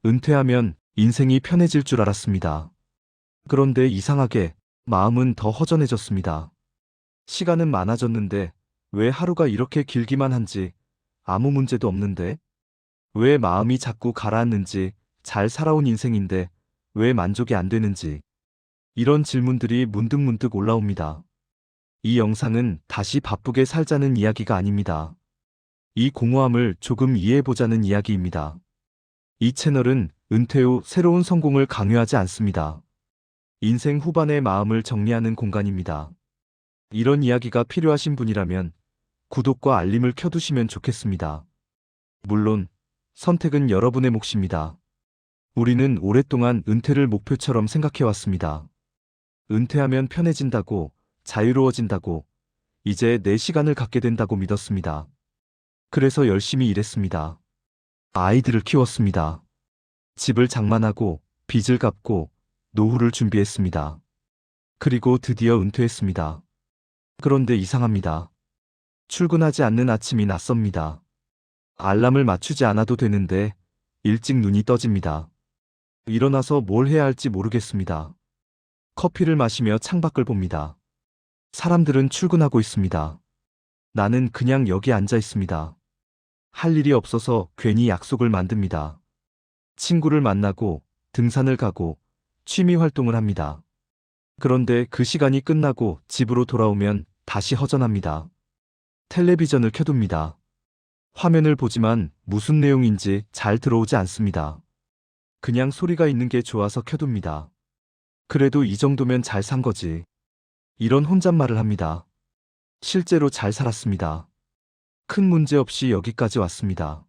은퇴하면 인생이 편해질 줄 알았습니다. 그런데 이상하게 마음은 더 허전해졌습니다. 시간은 많아졌는데 왜 하루가 이렇게 길기만 한지, 아무 문제도 없는데 왜 마음이 자꾸 가라앉는지, 잘 살아온 인생인데 왜 만족이 안 되는지, 이런 질문들이 문득문득 올라옵니다. 이 영상은 다시 바쁘게 살자는 이야기가 아닙니다. 이 공허함을 조금 이해해보자는 이야기입니다. 이 채널은 은퇴 후 새로운 성공을 강요하지 않습니다. 인생 후반의 마음을 정리하는 공간입니다. 이런 이야기가 필요하신 분이라면 구독과 알림을 켜두시면 좋겠습니다. 물론 선택은 여러분의 몫입니다. 우리는 오랫동안 은퇴를 목표처럼 생각해왔습니다. 은퇴하면 편해진다고, 자유로워진다고, 이제 내 시간을 갖게 된다고 믿었습니다. 그래서 열심히 일했습니다. 아이들을 키웠습니다. 집을 장만하고, 빚을 갚고, 노후를 준비했습니다. 그리고 드디어 은퇴했습니다. 그런데 이상합니다. 출근하지 않는 아침이 낯섭니다. 알람을 맞추지 않아도 되는데 일찍 눈이 떠집니다. 일어나서 뭘 해야 할지 모르겠습니다. 커피를 마시며 창밖을 봅니다. 사람들은 출근하고 있습니다. 나는 그냥 여기 앉아 있습니다. 할 일이 없어서 괜히 약속을 만듭니다. 친구를 만나고, 등산을 가고, 취미 활동을 합니다. 그런데 그 시간이 끝나고 집으로 돌아오면 다시 허전합니다. 텔레비전을 켜둡니다. 화면을 보지만 무슨 내용인지 잘 들어오지 않습니다. 그냥 소리가 있는 게 좋아서 켜둡니다. 그래도 이 정도면 잘 산 거지. 이런 혼잣말을 합니다. 실제로 잘 살았습니다. 큰 문제 없이 여기까지 왔습니다.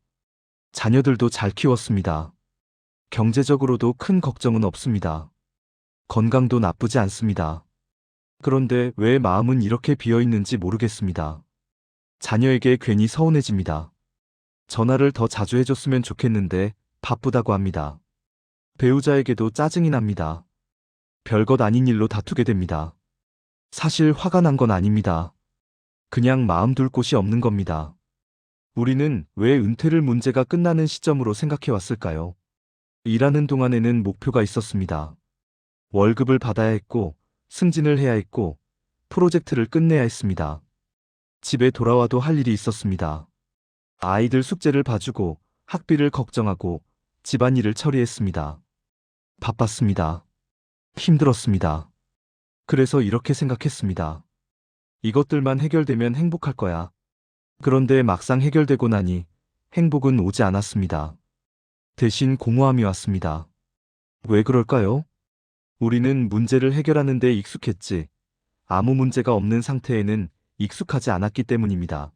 자녀들도 잘 키웠습니다. 경제적으로도 큰 걱정은 없습니다. 건강도 나쁘지 않습니다. 그런데 왜 마음은 이렇게 비어 있는지 모르겠습니다. 자녀에게 괜히 서운해집니다. 전화를 더 자주 해줬으면 좋겠는데 바쁘다고 합니다. 배우자에게도 짜증이 납니다. 별것 아닌 일로 다투게 됩니다. 사실 화가 난 건 아닙니다. 그냥 마음 둘 곳이 없는 겁니다. 우리는 왜 은퇴를 문제가 끝나는 시점으로 생각해 왔을까요? 일하는 동안에는 목표가 있었습니다. 월급을 받아야 했고, 승진을 해야 했고, 프로젝트를 끝내야 했습니다. 집에 돌아와도 할 일이 있었습니다. 아이들 숙제를 봐주고, 학비를 걱정하고, 집안일을 처리했습니다. 바빴습니다. 힘들었습니다. 그래서 이렇게 생각했습니다. 이것들만 해결되면 행복할 거야. 그런데 막상 해결되고 나니 행복은 오지 않았습니다. 대신 공허함이 왔습니다. 왜 그럴까요? 우리는 문제를 해결하는 데 익숙했지, 아무 문제가 없는 상태에는 익숙하지 않았기 때문입니다.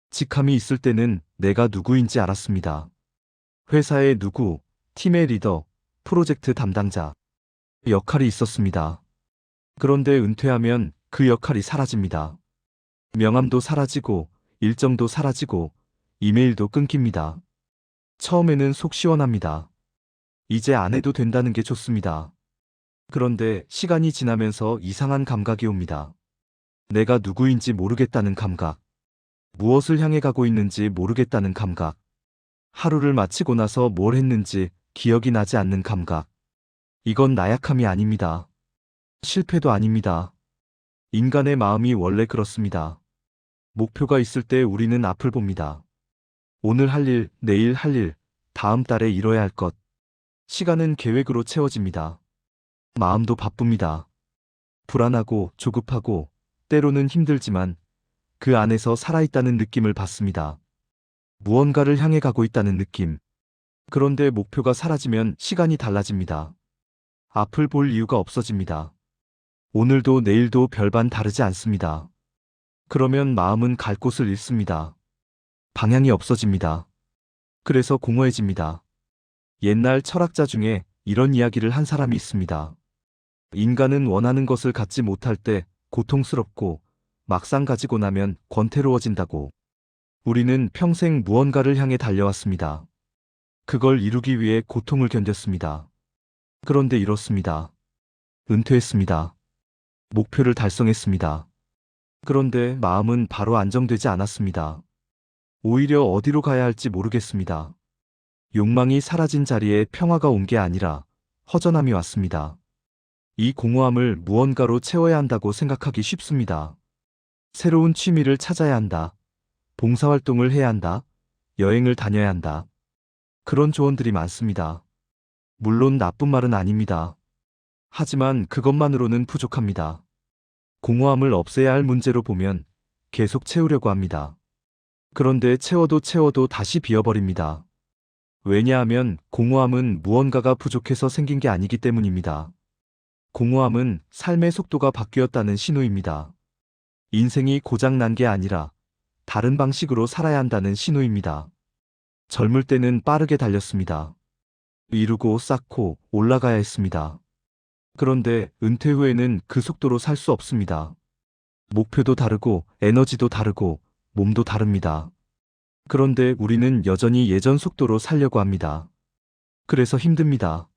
직함이 있을 때는 내가 누구인지 알았습니다. 회사의 누구, 팀의 리더, 프로젝트 담당자, 역할이 있었습니다. 그런데 은퇴하면 그 역할이 사라집니다. 명함도 사라지고, 일정도 사라지고, 이메일도 끊깁니다. 처음에는 속 시원합니다. 이제 안 해도 된다는 게 좋습니다. 그런데 시간이 지나면서 이상한 감각이 옵니다. 내가 누구인지 모르겠다는 감각. 무엇을 향해 가고 있는지 모르겠다는 감각. 하루를 마치고 나서 뭘 했는지 기억이 나지 않는 감각. 이건 나약함이 아닙니다. 실패도 아닙니다. 인간의 마음이 원래 그렇습니다. 목표가 있을 때 우리는 앞을 봅니다. 오늘 할 일, 내일 할 일, 다음 달에 이뤄야 할 것. 시간은 계획으로 채워집니다. 마음도 바쁩니다. 불안하고 조급하고 때로는 힘들지만 그 안에서 살아있다는 느낌을 받습니다. 무언가를 향해 가고 있다는 느낌. 그런데 목표가 사라지면 시간이 달라집니다. 앞을 볼 이유가 없어집니다. 오늘도 내일도 별반 다르지 않습니다. 그러면 마음은 갈 곳을 잃습니다. 방향이 없어집니다. 그래서 공허해집니다. 옛날 철학자 중에 이런 이야기를 한 사람이 있습니다. 인간은 원하는 것을 갖지 못할 때 고통스럽고 막상 가지고 나면 권태로워진다고. 우리는 평생 무언가를 향해 달려왔습니다. 그걸 이루기 위해 고통을 견뎠습니다. 그런데 이렇습니다. 은퇴했습니다. 목표를 달성했습니다. 그런데 마음은 바로 안정되지 않았습니다. 오히려 어디로 가야 할지 모르겠습니다. 욕망이 사라진 자리에 평화가 온 게 아니라 허전함이 왔습니다. 이 공허함을 무언가로 채워야 한다고 생각하기 쉽습니다. 새로운 취미를 찾아야 한다. 봉사활동을 해야 한다. 여행을 다녀야 한다. 그런 조언들이 많습니다. 물론 나쁜 말은 아닙니다. 하지만 그것만으로는 부족합니다. 공허함을 없애야 할 문제로 보면 계속 채우려고 합니다. 그런데 채워도 다시 비어버립니다. 왜냐하면 공허함은 무언가가 부족해서 생긴 게 아니기 때문입니다. 공허함은 삶의 속도가 바뀌었다는 신호입니다. 인생이 고장난 게 아니라 다른 방식으로 살아야 한다는 신호입니다. 젊을 때는 빠르게 달렸습니다. 이루고 쌓고 올라가야 했습니다. 그런데 은퇴 후에는 그 속도로 살 수 없습니다. 목표도 다르고 에너지도 다르고 몸도 다릅니다. 그런데 우리는 여전히 예전 속도로 살려고 합니다. 그래서 힘듭니다.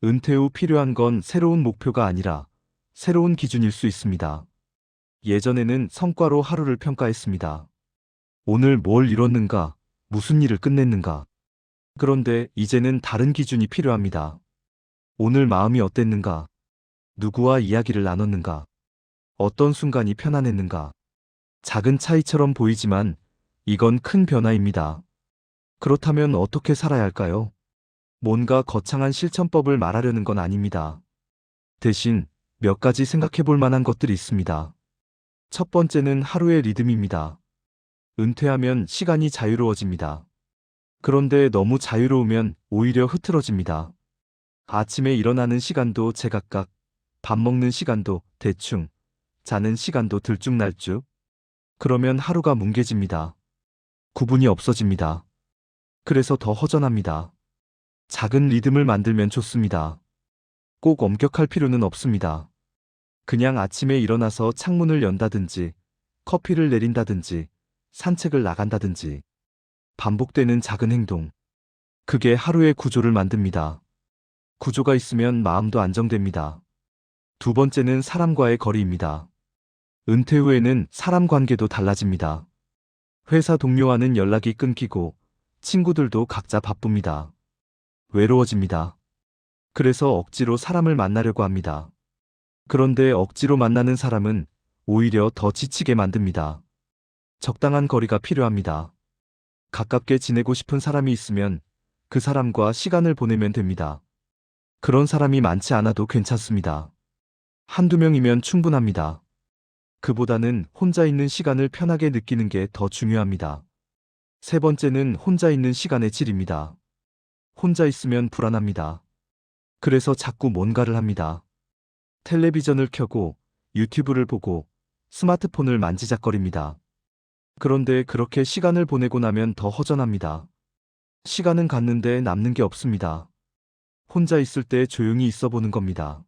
은퇴 후 필요한 건 새로운 목표가 아니라 새로운 기준일 수 있습니다. 예전에는 성과로 하루를 평가했습니다. 오늘 뭘 이뤘는가, 무슨 일을 끝냈는가. 그런데 이제는 다른 기준이 필요합니다. 오늘 마음이 어땠는가, 누구와 이야기를 나눴는가, 어떤 순간이 편안했는가. 작은 차이처럼 보이지만 이건 큰 변화입니다. 그렇다면 어떻게 살아야 할까요? 뭔가 거창한 실천법을 말하려는 건 아닙니다. 대신 몇 가지 생각해 볼 만한 것들이 있습니다. 첫 번째는 하루의 리듬입니다. 은퇴하면 시간이 자유로워집니다. 그런데 너무 자유로우면 오히려 흐트러집니다. 아침에 일어나는 시간도 제각각, 밥 먹는 시간도 대충, 자는 시간도 들쭉날쭉. 그러면 하루가 뭉개집니다. 구분이 없어집니다. 그래서 더 허전합니다. 작은 리듬을 만들면 좋습니다. 꼭 엄격할 필요는 없습니다. 그냥 아침에 일어나서 창문을 연다든지, 커피를 내린다든지, 산책을 나간다든지. 반복되는 작은 행동. 그게 하루의 구조를 만듭니다. 구조가 있으면 마음도 안정됩니다. 두 번째는 사람과의 거리입니다. 은퇴 후에는 사람 관계도 달라집니다. 회사 동료와는 연락이 끊기고 친구들도 각자 바쁩니다. 외로워집니다. 그래서 억지로 사람을 만나려고 합니다. 그런데 억지로 만나는 사람은 오히려 더 지치게 만듭니다. 적당한 거리가 필요합니다. 가깝게 지내고 싶은 사람이 있으면 그 사람과 시간을 보내면 됩니다. 그런 사람이 많지 않아도 괜찮습니다. 한두 명이면 충분합니다. 그보다는 혼자 있는 시간을 편하게 느끼는 게 더 중요합니다. 세 번째는 혼자 있는 시간의 질입니다. 혼자 있으면 불안합니다. 그래서 자꾸 뭔가를 합니다. 텔레비전을 켜고 유튜브를 보고 스마트폰을 만지작거립니다. 그런데 그렇게 시간을 보내고 나면 더 허전합니다. 시간은 갔는데 남는 게 없습니다. 혼자 있을 때 조용히 있어 보는 겁니다.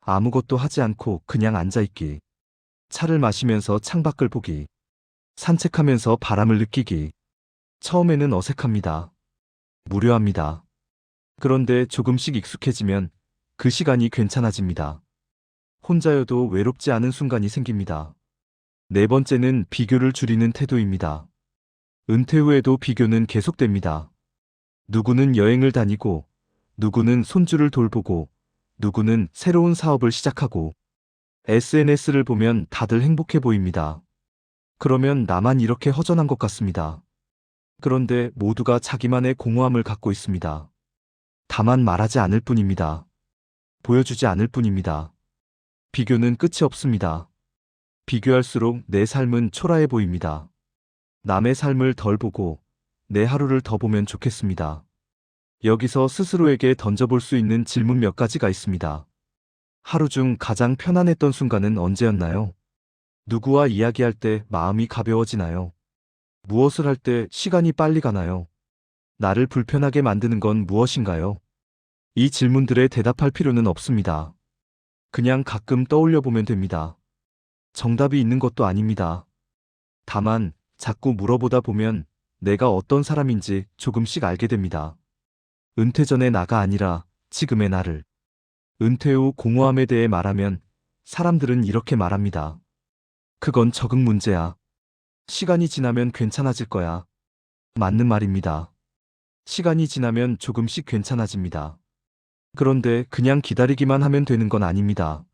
아무것도 하지 않고 그냥 앉아있기. 차를 마시면서 창밖을 보기. 산책하면서 바람을 느끼기. 처음에는 어색합니다. 무료합니다. 그런데 조금씩 익숙해지면 그 시간이 괜찮아집니다. 혼자여도 외롭지 않은 순간이 생깁니다. 네 번째는 비교를 줄이는 태도입니다. 은퇴 후에도 비교는 계속됩니다. 누구는 여행을 다니고, 누구는 손주를 돌보고, 누구는 새로운 사업을 시작하고, SNS를 보면 다들 행복해 보입니다. 그러면 나만 이렇게 허전한 것 같습니다. 그런데 모두가 자기만의 공허함을 갖고 있습니다. 다만 말하지 않을 뿐입니다. 보여주지 않을 뿐입니다. 비교는 끝이 없습니다. 비교할수록 내 삶은 초라해 보입니다. 남의 삶을 덜 보고 내 하루를 더 보면 좋겠습니다. 여기서 스스로에게 던져볼 수 있는 질문 몇 가지가 있습니다. 하루 중 가장 편안했던 순간은 언제였나요? 누구와 이야기할 때 마음이 가벼워지나요? 무엇을 할 때 시간이 빨리 가나요? 나를 불편하게 만드는 건 무엇인가요? 이 질문들에 대답할 필요는 없습니다. 그냥 가끔 떠올려 보면 됩니다. 정답이 있는 것도 아닙니다. 다만 자꾸 물어보다 보면 내가 어떤 사람인지 조금씩 알게 됩니다. 은퇴 전의 나가 아니라 지금의 나를. 은퇴 후 공허함에 대해 말하면 사람들은 이렇게 말합니다. 그건 적응 문제야. 시간이 지나면 괜찮아질 거야. 맞는 말입니다. 시간이 지나면 조금씩 괜찮아집니다. 그런데 그냥 기다리기만 하면 되는 건 아닙니다.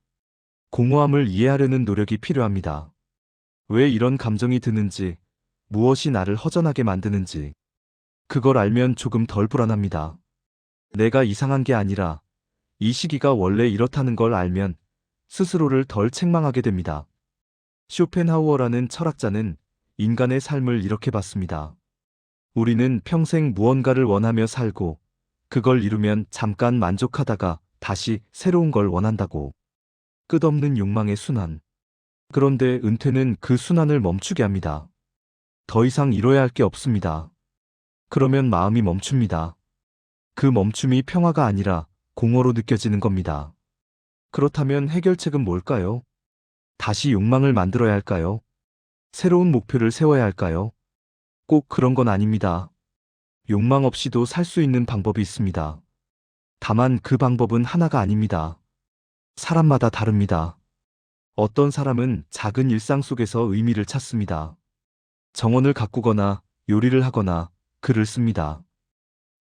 공허함을 이해하려는 노력이 필요합니다. 왜 이런 감정이 드는지, 무엇이 나를 허전하게 만드는지, 그걸 알면 조금 덜 불안합니다. 내가 이상한 게 아니라 이 시기가 원래 이렇다는 걸 알면 스스로를 덜 책망하게 됩니다. 쇼펜하우어라는 철학자는 인간의 삶을 이렇게 봤습니다. 우리는 평생 무언가를 원하며 살고 그걸 이루면 잠깐 만족하다가 다시 새로운 걸 원한다고. 끝없는 욕망의 순환. 그런데 은퇴는 그 순환을 멈추게 합니다. 더 이상 이뤄야 할 게 없습니다. 그러면 마음이 멈춥니다. 그 멈춤이 평화가 아니라 공허로 느껴지는 겁니다. 그렇다면 해결책은 뭘까요? 다시 욕망을 만들어야 할까요? 새로운 목표를 세워야 할까요? 꼭 그런 건 아닙니다. 욕망 없이도 살 수 있는 방법이 있습니다. 다만 그 방법은 하나가 아닙니다. 사람마다 다릅니다. 어떤 사람은 작은 일상 속에서 의미를 찾습니다. 정원을 가꾸거나 요리를 하거나 글을 씁니다.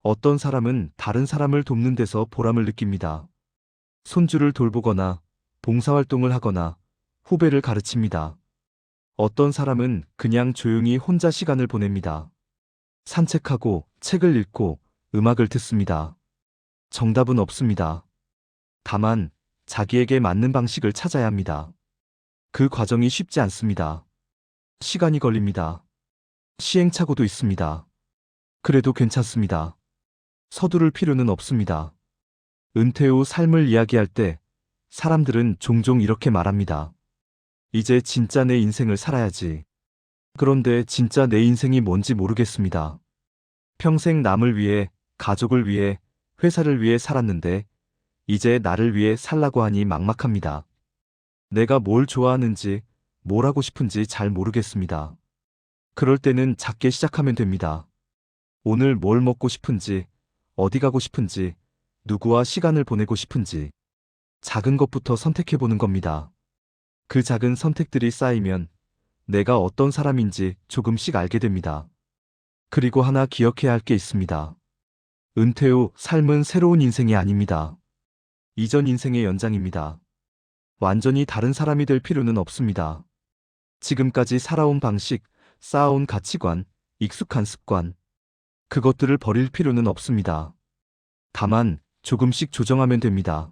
어떤 사람은 다른 사람을 돕는 데서 보람을 느낍니다. 손주를 돌보거나 봉사활동을 하거나 후배를 가르칩니다. 어떤 사람은 그냥 조용히 혼자 시간을 보냅니다. 산책하고 책을 읽고 음악을 듣습니다. 정답은 없습니다. 다만 자기에게 맞는 방식을 찾아야 합니다. 그 과정이 쉽지 않습니다. 시간이 걸립니다. 시행착오도 있습니다. 그래도 괜찮습니다. 서두를 필요는 없습니다. 은퇴 후 삶을 이야기할 때 사람들은 종종 이렇게 말합니다. 이제 진짜 내 인생을 살아야지. 그런데 진짜 내 인생이 뭔지 모르겠습니다. 평생 남을 위해, 가족을 위해, 회사를 위해 살았는데 이제 나를 위해 살라고 하니 막막합니다. 내가 뭘 좋아하는지, 뭘 하고 싶은지 잘 모르겠습니다. 그럴 때는 작게 시작하면 됩니다. 오늘 뭘 먹고 싶은지, 어디 가고 싶은지, 누구와 시간을 보내고 싶은지, 작은 것부터 선택해보는 겁니다. 그 작은 선택들이 쌓이면 내가 어떤 사람인지 조금씩 알게 됩니다. 그리고 하나 기억해야 할 게 있습니다. 은퇴 후 삶은 새로운 인생이 아닙니다. 이전 인생의 연장입니다. 완전히 다른 사람이 될 필요는 없습니다. 지금까지 살아온 방식, 쌓아온 가치관, 익숙한 습관, 그것들을 버릴 필요는 없습니다. 다만 조금씩 조정하면 됩니다.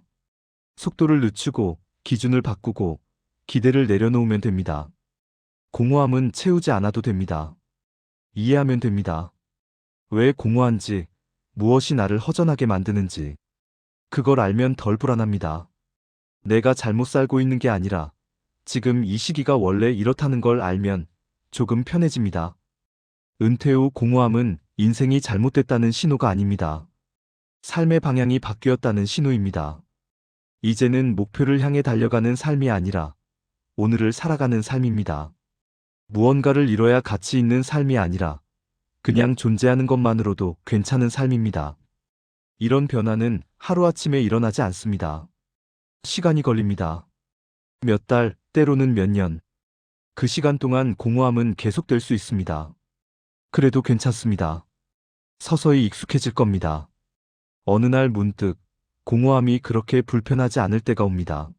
속도를 늦추고 기준을 바꾸고 기대를 내려놓으면 됩니다. 공허함은 채우지 않아도 됩니다. 이해하면 됩니다. 왜 공허한지, 무엇이 나를 허전하게 만드는지. 그걸 알면 덜 불안합니다. 내가 잘못 살고 있는 게 아니라 지금 이 시기가 원래 이렇다는 걸 알면 조금 편해집니다. 은퇴 후 공허함은 인생이 잘못됐다는 신호가 아닙니다. 삶의 방향이 바뀌었다는 신호입니다. 이제는 목표를 향해 달려가는 삶이 아니라 오늘을 살아가는 삶입니다. 무언가를 이뤄야 가치 있는 삶이 아니라 그냥 존재하는 것만으로도 괜찮은 삶입니다. 이런 변화는 하루아침에 일어나지 않습니다. 시간이 걸립니다. 몇 달, 때로는 몇 년. 그 시간 동안 공허함은 계속될 수 있습니다. 그래도 괜찮습니다. 서서히 익숙해질 겁니다. 어느 날 문득 공허함이 그렇게 불편하지 않을 때가 옵니다.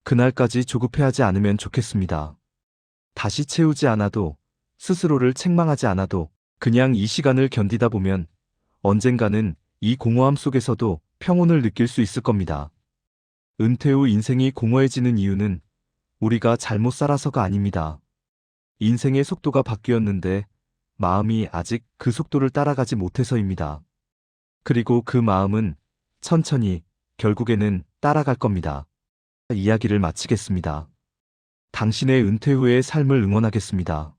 그날까지 조급해하지 않으면 좋겠습니다. 다시 채우지 않아도, 스스로를 책망하지 않아도 그냥 이 시간을 견디다 보면 언젠가는 이 공허함 속에서도 평온을 느낄 수 있을 겁니다. 은퇴 후 인생이 공허해지는 이유는 우리가 잘못 살아서가 아닙니다. 인생의 속도가 바뀌었는데 마음이 아직 그 속도를 따라가지 못해서입니다. 그리고 그 마음은 천천히 결국에는 따라갈 겁니다. 이야기를 마치겠습니다. 당신의 은퇴 후의 삶을 응원하겠습니다.